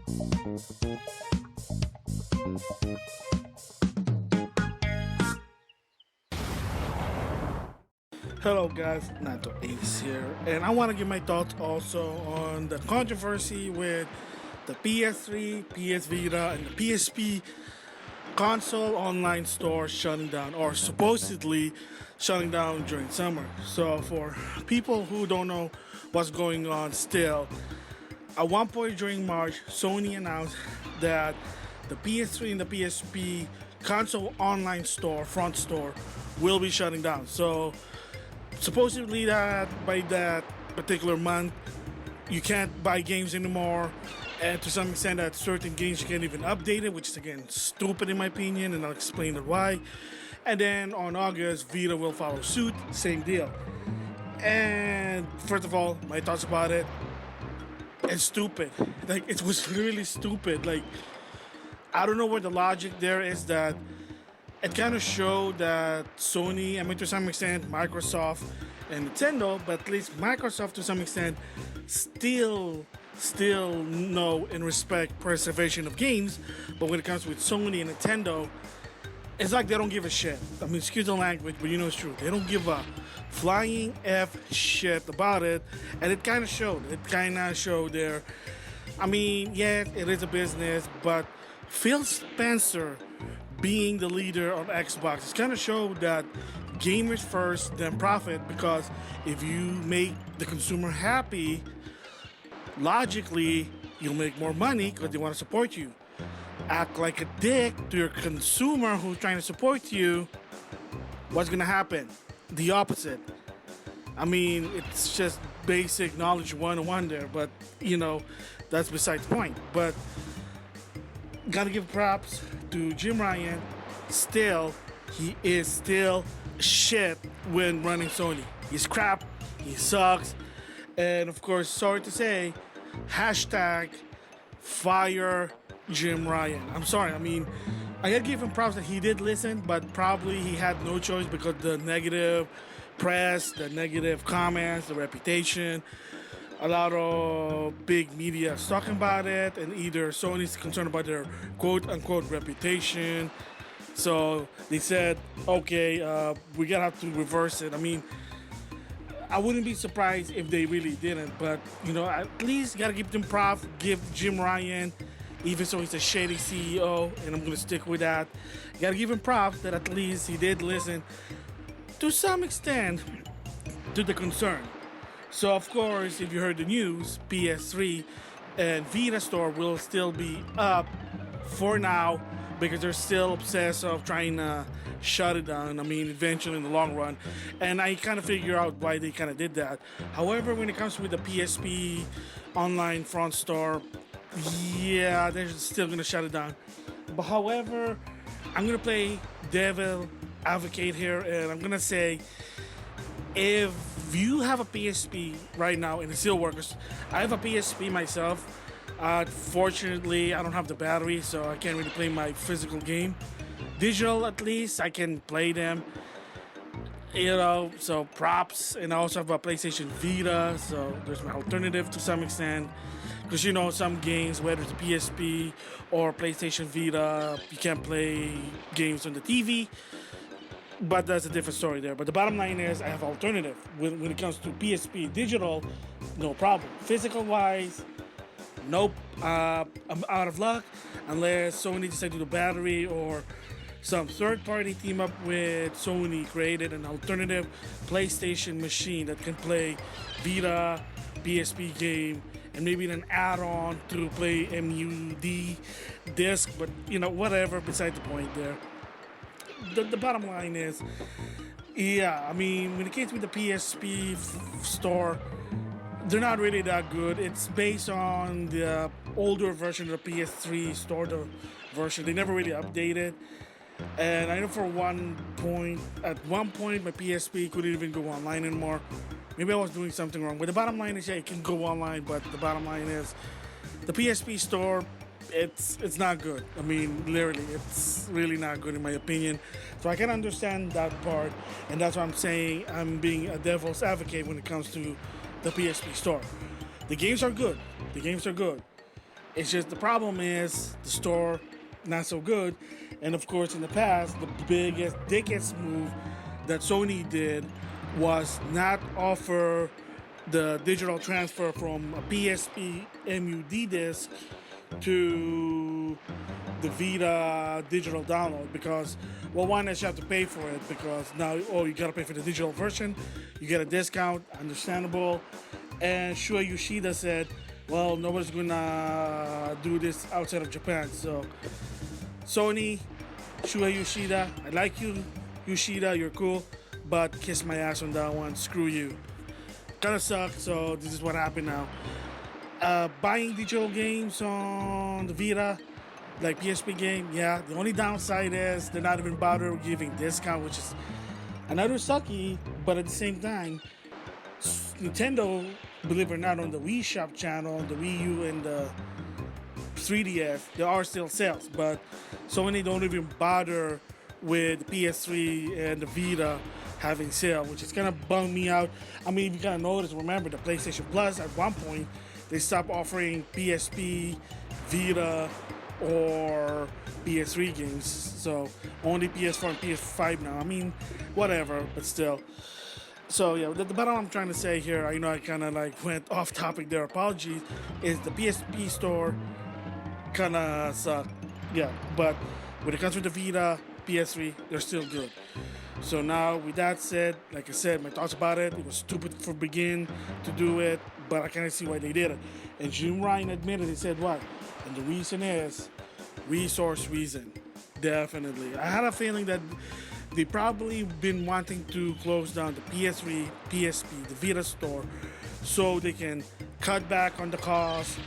Hello guys, NautoAce here, and I want to give my thoughts also on the controversy with the PS3, PS Vita, and the PSP console online store shutting down, or supposedly shutting down during summer. So for people who don't know what's going on still, at one point during March, Sony announced that the PS3 and the PSP console online store, front store, will be shutting down. So supposedly that by that particular month you can't buy games anymore, and to some extent that certain games you can't even update it, which is again stupid in my opinion, and I'll explain the why. And then on August, Vita will follow suit, same deal. And first of all, my thoughts about it, it's stupid. Like, it was really stupid. Like, I don't know where the logic there is. That it kind of showed that Sony, I mean to some extent Microsoft and Nintendo, but at least Microsoft to some extent still know and respect preservation of games. But when it comes with Sony and Nintendo, it's like they don't give a shit. I mean, excuse the language, but you know it's true. They don't give a flying F shit about it. And it kind of showed. It kind of showed there. I mean, yeah, it is a business, but Phil Spencer being the leader of Xbox, it's kind of showed that gamers first, then profit, because if you make the consumer happy, logically, you'll make more money because they want to support you. Act like a dick to your consumer who's trying to support you, what's going to happen? The opposite. I mean, it's just basic knowledge 101 there, but, you know, that's besides the point. But gotta give props to Jim Ryan. Still, he is still shit when running Sony. He's crap, he sucks, and of course, sorry to say, hashtag fire Jim Ryan. I'm sorry, I mean, I gotta give him props that he did listen, but probably he had no choice because the negative press, the negative comments, the reputation, a lot of big media is talking about it, and either Sony's concerned about their quote-unquote reputation. So they said, okay, we gotta have to reverse it. I mean, I wouldn't be surprised if they really didn't, but, you know, at least gotta give them props, give Jim Ryan, even so he's a shady CEO, and I'm gonna stick with that. Gotta give him props that at least he did listen to some extent to the concern. So of course, if you heard the news, PS3 and Vita store will still be up for now because they're still obsessed of trying to shut it down. I mean, eventually in the long run. And I kind of figure out why they kind of did that. However, when it comes with the PSP online front store, yeah, they're still going to shut it down. But however, I'm going to play devil advocate here, and I'm going to say, if you have a PSP right now and it still works, I have a PSP myself. Fortunately, I don't have the battery, so I can't really play my physical game. Digital, at least, I can play them. You know, so props. And I also have a PlayStation Vita, so there's my alternative to some extent. Because, you know, some games, whether it's PSP or PlayStation Vita, you can't play games on the TV. But that's a different story there. But the bottom line is I have alternative. When it comes to PSP digital, no problem. Physical wise, nope. I'm out of luck unless Sony decided to do the battery or some third party team up with Sony created an alternative PlayStation machine that can play Vita, PSP game, and maybe an add-on to play MUD disc. But, you know, whatever, beside the point there. The bottom line is, yeah, I mean, when it came with the PSP store, they're not really that good. It's based on the older version of the PS3 store, the version. They never really updated. And I know at one point, my PSP couldn't even go online anymore. Maybe I was doing something wrong. But the bottom line is, yeah, it can go online, but the bottom line is, the PSP store, it's not good. I mean, literally, it's really not good in my opinion. So I can understand that part, and that's why I'm saying I'm being a devil's advocate when it comes to the PSP store. The games are good. It's just the problem is the store not so good, and of course in the past the biggest dickest move that Sony did was not offer the digital transfer from a PSP MUD disc to the Vita digital download, because, well, one is you have to pay for it, because now, you gotta pay for the digital version, you get a discount, understandable. And Shuei Yoshida said, well, nobody's gonna do this outside of Japan. So Sony, Shuei Yoshida, I like you, Yoshida, you're cool, but kiss my ass on that one, screw you. Kinda sucks, so this is what happened now. Buying digital games on the Vita, like PSP game, yeah, the only downside is they're not even bothered giving discount, which is another sucky, but at the same time, Nintendo, believe it or not, on the Wii Shop channel, the Wii U and the 3DS, there are still sales, but Sony don't even bother with the PS3 and the Vita having sale, which is kind of bummed me out. I mean, if you kind of notice, remember the PlayStation Plus, at one point, they stopped offering PSP, Vita, or PS3 games, so only PS4 and PS5 now. I mean, whatever, but still. So yeah, the bottom I'm trying to say here, I know I kind of like went off topic there, apologies, is the PSP store kind of suck. Yeah, but when it comes to the Vita, PS3, they're still good. So now, with that said, like I said, my thoughts about it was stupid for Begin to do it, but I kind of see why they did it. And Jim Ryan admitted, he said what? And the reason is resource reason. Definitely. I had a feeling that they probably been wanting to close down the PS3, PSP, the Vita store, so they can cut back on the cost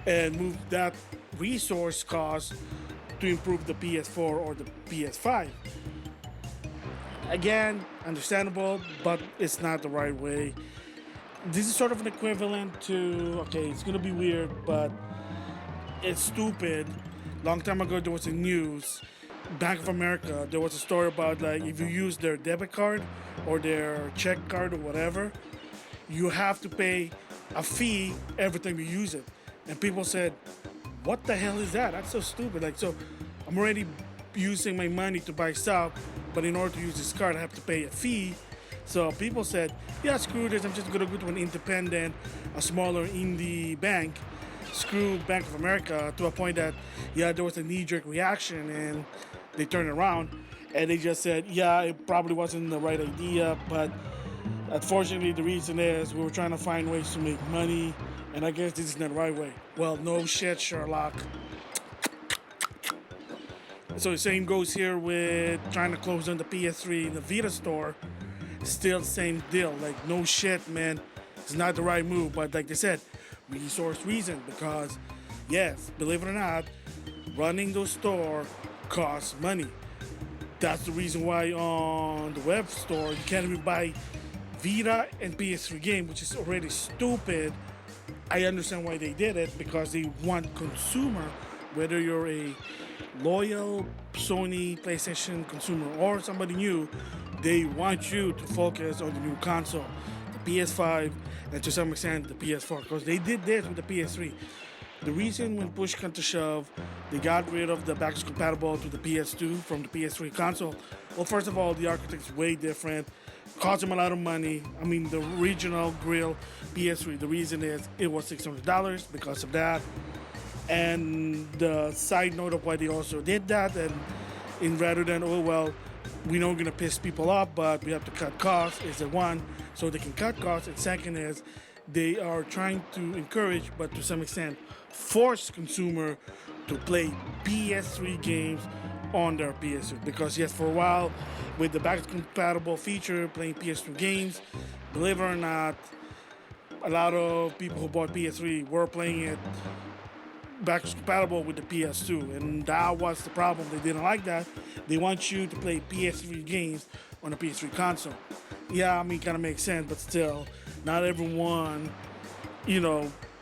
and move that resource cost to improve the PS4 or the PS5. Again, understandable, but it's not the right way. This is sort of an equivalent to, okay, it's gonna be weird, but it's stupid. Long time ago, there was a news, Bank of America, there was a story about like if you use their debit card or their check card or whatever, you have to pay a fee every time you use it. And people said, what the hell is that? That's so stupid. Like, so I'm already using my money to buy stuff, but in order to use this card, I have to pay a fee. So people said, yeah, screw this. I'm just going to go to an independent, a smaller indie bank. Screw Bank of America, to a point that, yeah, there was a knee-jerk reaction, and they turned around and they just said, yeah, it probably wasn't the right idea, but unfortunately the reason is we were trying to find ways to make money, and I guess this is not the right way. Well, no shit, Sherlock. So the same goes here with trying to close down the PS3 and the Vita store. Still the same deal. Like, no shit, man. It's not the right move. But like they said, resource reason. Because, yes, believe it or not, running those store costs money. That's the reason why on the web store you can't even buy Vita and PS3 game, which is already stupid. I understand why they did it, because they want consumer, whether you're a loyal Sony PlayStation consumer or somebody new, they want you to focus on the new console, the PS5, and to some extent the PS4, because they did this with the PS3. The reason when push comes to shove, they got rid of the backwards compatible to the PS2 from the PS3 console. Well, first of all, the architecture is way different, cost them a lot of money. I mean, the original grill PS3, the reason is it was $600 because of that. And the side note of why they also did that, and in rather than, oh well, we know we're gonna piss people off, but we have to cut costs, is the one, so they can cut costs. And second is they are trying to encourage, but to some extent force consumer to play PS3 games on their PS3. Because yes, for a while with the backwards compatible feature, playing PS2 games, believe it or not, a lot of people who bought PS3 were playing it backwards compatible with the PS2, and that was the problem. They didn't like that. They want you to play PS3 games on a PS3 console. Yeah, I mean, kind of makes sense, but still, not everyone,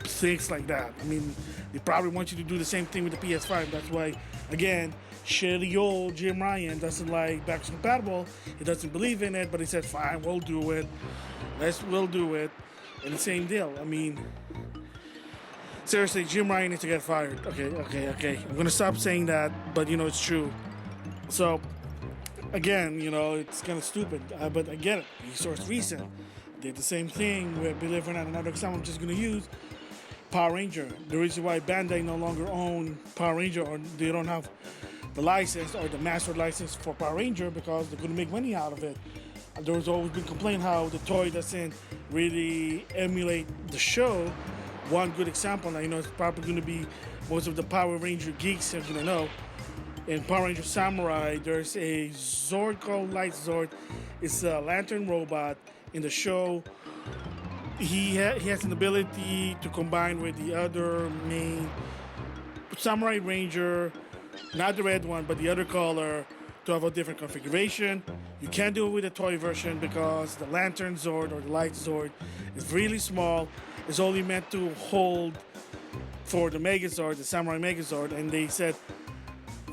thinks like that. I mean, they probably want you to do the same thing with the PS5. That's why, again, shitty old Jim Ryan doesn't like backwards compatible. He doesn't believe in it, but he said, fine, we'll do it. We'll do it. And the same deal. I mean, Seriously, Jim Ryan needs to get fired. Okay. I'm gonna stop saying that, but it's true. So, again, it's kind of stupid, but I get it. Resource reason. Did the same thing with, believe it or not, another example I'm just gonna use. Power Ranger. The reason why Bandai no longer own Power Ranger, or they don't have the license or the master license for Power Ranger, because they're gonna make money out of it. There's always been complaint how the toy doesn't really emulate the show. One good example, it's probably going to be most of the Power Ranger geeks are going to know. In Power Ranger Samurai, there's a Zord called Light Zord. It's a lantern robot. In the show, he has an ability to combine with the other main Samurai Ranger, not the red one, but the other color, to have a different configuration. You can't do it with the toy version because the Lantern Zord or the Light Zord is really small. It's only meant to hold for the Megazord, the Samurai Megazord. And they said,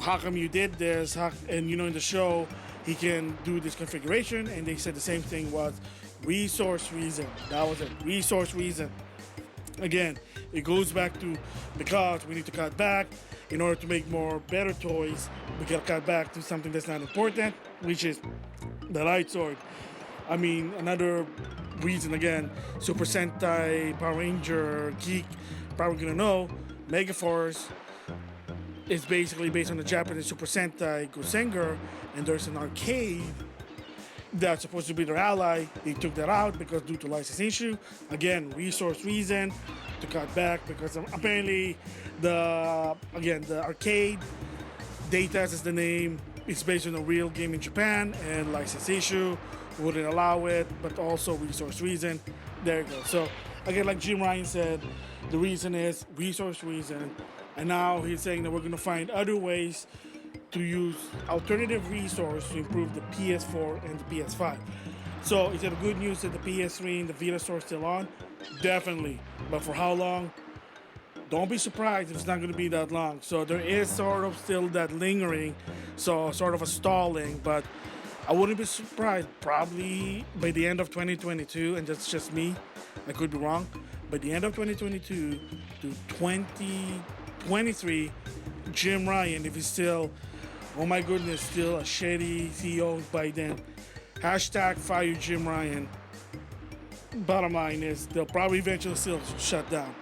how come you did this? And in the show, he can do this configuration. And they said the same thing was resource reason. That was it, resource reason. Again, it goes back to because we need to cut back. In order to make more better toys, we gotta cut back to something that's not important, which is the Light Sword. Another reason, again, Super Sentai, Power Ranger, Geek, probably gonna know, Megaforce is basically based on the Japanese Super Sentai Gosengar, and there's an arcade that's supposed to be their ally. They took that out because due to license issue. Again, resource reason to cut back, because apparently the arcade Data is the name. It's based on a real game in Japan, and license issue wouldn't allow it, but also resource reason. There you go. So again, like Jim Ryan said, the reason is resource reason, and now he's saying that we're going to find other ways to use alternative resource to improve the PS4 and the PS5. So is it good news that the PS3 and the Vita store is still on? Definitely. But for how long? Don't be surprised if it's not going to be that long. So there is sort of still that lingering, so sort of a stalling, but I wouldn't be surprised probably by the end of 2022, and that's just me, I could be wrong, by the end of 2022 to 2023, Jim Ryan, if he's still, oh my goodness, still a shady CEO by then, hashtag fire Jim Ryan. Bottom line is they'll probably eventually still shut down.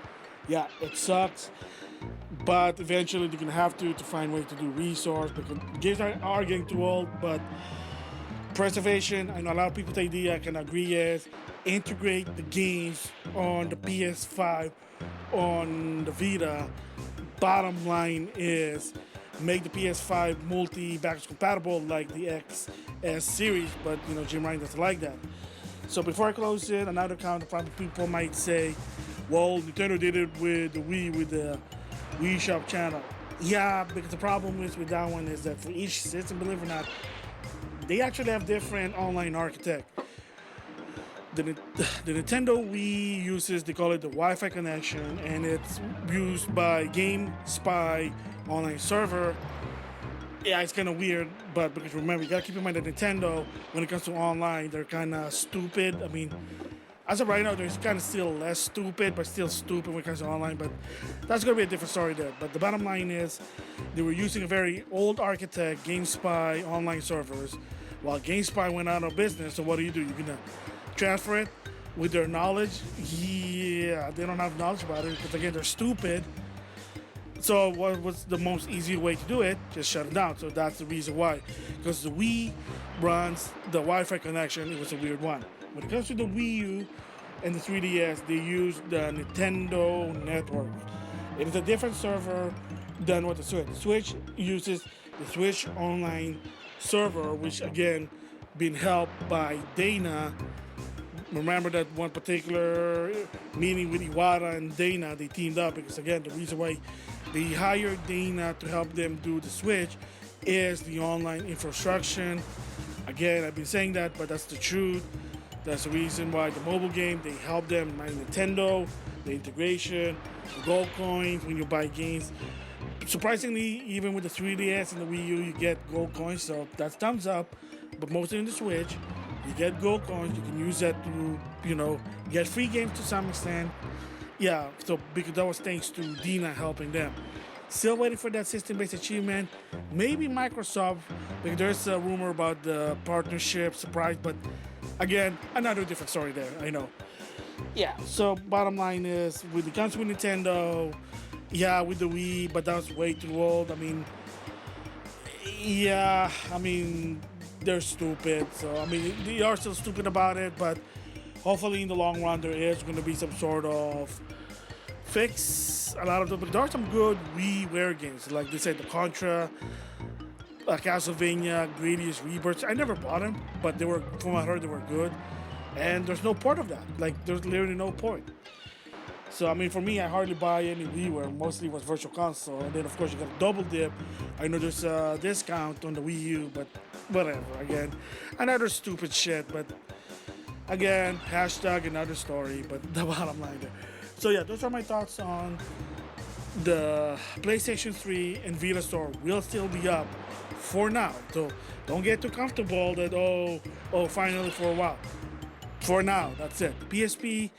Yeah, it sucks, but eventually they're gonna have to find ways to do resource, because games are getting too old. But preservation, I know a lot of people's idea, I can agree, is integrate the games on the PS5, on the Vita. Bottom line is make the PS5 multi-backwards compatible like the XS series, but Jim Ryan doesn't like that. So before I close it, another comment, probably people might say, well, Nintendo did it with the Wii, with the Wii Shop channel. Yeah, because the problem with that one is that for each system, believe it or not, they actually have different online architect. The Nintendo Wii uses, they call it the Wi-Fi connection, and it's used by GameSpy online server. Yeah, it's kind of weird, but because remember, you gotta keep in mind that Nintendo, when it comes to online, they're kind of stupid. As of right now, they're kind of still less stupid, but still stupid when it comes to online. But that's going to be a different story there. But the bottom line is, they were using a very old architect, GameSpy online servers. While GameSpy went out of business, so what do? You're going to transfer it with their knowledge? Yeah, they don't have knowledge about it because, again, they're stupid. So what was the most easy way to do it? Just shut it down. So that's the reason why. Because the Wii runs the Wi-Fi connection. It was a weird one. When it comes to the Wii U and the 3DS, they use the Nintendo network. It is a different server than what the Switch. The Switch uses the Switch online server, which again been helped by Dana. Remember that one particular meeting with Iwata and Dana, they teamed up because again the reason why they hired Dana to help them do the Switch is the online infrastructure. Again, I've been saying that, but that's the truth. That's the reason why the mobile game, they help them, my Nintendo, the integration, the gold coins when you buy games. Surprisingly, even with the 3DS and the Wii U, you get gold coins, so that's thumbs up. But mostly in the Switch, you get gold coins. You can use that to, get free games to some extent. Yeah, so because that was thanks to Dina helping them. Still waiting for that system-based achievement. Maybe Microsoft, because there's a rumor about the partnership surprise, but again, another different story there, I know. Yeah, so bottom line is, with the comes with Nintendo, yeah, with the Wii, but that was way too old. I mean, yeah, I mean, they're stupid. So, I mean, they are still stupid about it, but hopefully in the long run there is going to be some sort of fix. A lot of them, but there are some good WiiWare games, like they said, the Contra, Castlevania, Gradius Rebirths. I never bought them, but they were, from what I heard, they were good. And there's no port of that. Like, there's literally no port. So, I mean, for me, I hardly buy any WiiWare. Mostly was Virtual Console. And then, of course, you got a double dip. I know there's a discount on the Wii U, but whatever. Again, another stupid shit. But again, hashtag another story. But the bottom line there. So, yeah, those are my thoughts on the PlayStation 3 and Vita store will still be up for now. So, don't get too comfortable that, finally for a while. For now, that's it. PSP,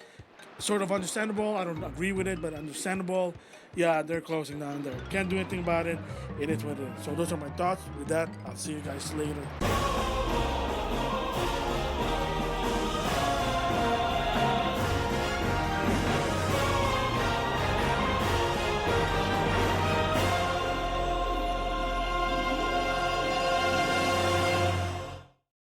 sort of understandable. I don't agree with it, but understandable. Yeah, they're closing down there. Can't do anything about it. It is what it is. So those are my thoughts. With that, I'll see you guys later.